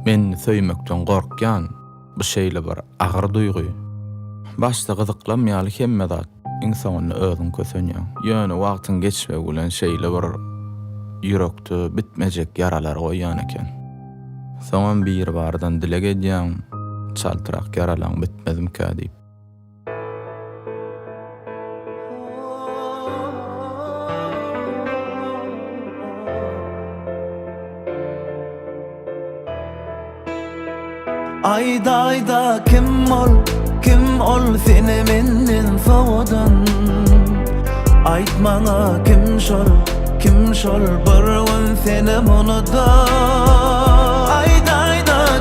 Men söýmekden gorkýan bu şeýle bir agyr duýgy. Başda gyzyklanmaýaly hemme zat insanyny özüň kösenýär. Ýöne wagtyň geçmegi bilen şeýle bir ýürekde bitmejek yaralar goýýan eken. Soňam bir bardan dile gedýän çaltyrak yaralan bitmezimkä diýip. Ayda kim ol seni menden soğudan. Aytmaňa kim şol bir gün seni munuda. Ayda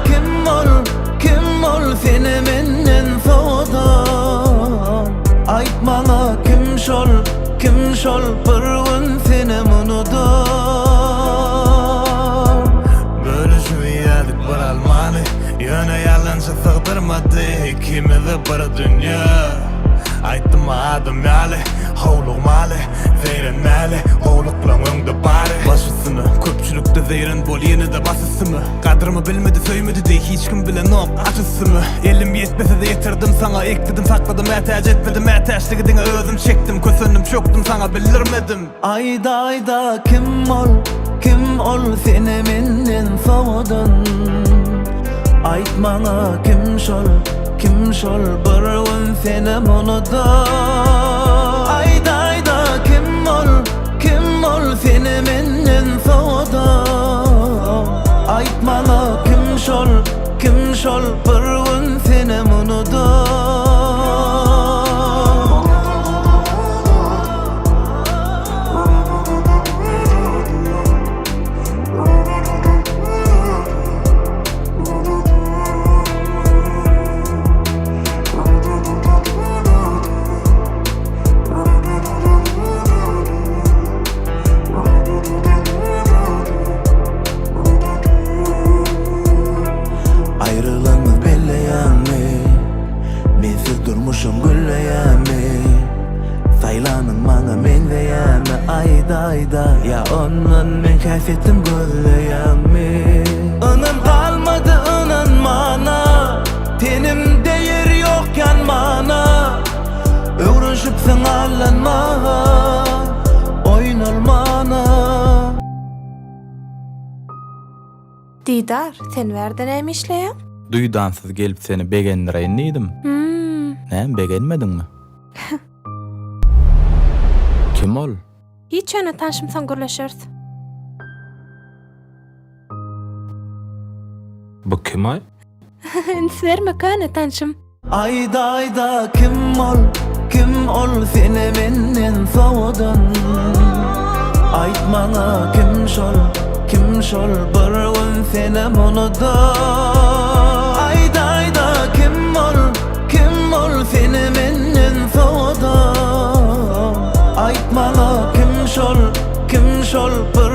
kim ol seni menden soğudan. Aytmaňa kim şol bir gün seni munuda. Bölüşmeýärdik bir almany, ýöne ýalança sygdyrmady ikimizi bir dünýä. Aýtdym adam ýaly, howluk maly, zeyren mäli, howluk bilen öňde bary. Başysyny köpçülükde zeyren bolýany-da basysymy, gadrymy bilmedi, söýmedi diýip hiç kim bilen ok açysymy. Elim ýetmese de ýetirdim saňa, ekledim, sakladım, ätäç etmedim, ätäçligiňe özüm çekdim, kösendim, çökdüm saňa bildirmedim. Ayda kim ol seni menden soğudan. Aytmaňa kim şol bir gün seni munuda. Ayda kim ol seni menden soğudan. Aytmaňa kim şol bir gün seni munuda. Ayrılanmaz belleýärmi, mensiz durmuşum gülleýärmi. Saýlanyň maňa men veýärmi, ayda ya ondan men käsetdim gözleýärmi. Inan kalmady inan mana, tenimde yer ýokkan mana. Öwrüşipsiň allanma, oýnalmana. Didar, sen berden näme işleýän? Duýdansyz gelip seni begendireýin diýdim. Näme begenmediňmi? Kim ol? Hiç öne tanışymsan görleşeriz. Bu kim ay? Ins verme kana tanışym. Ayda kim ol seni menden soğudan. Aytmaňa kim şol bir gün seni munuda. Ayda kim ol seni menden soğudan. Aytmaňa kim şol bir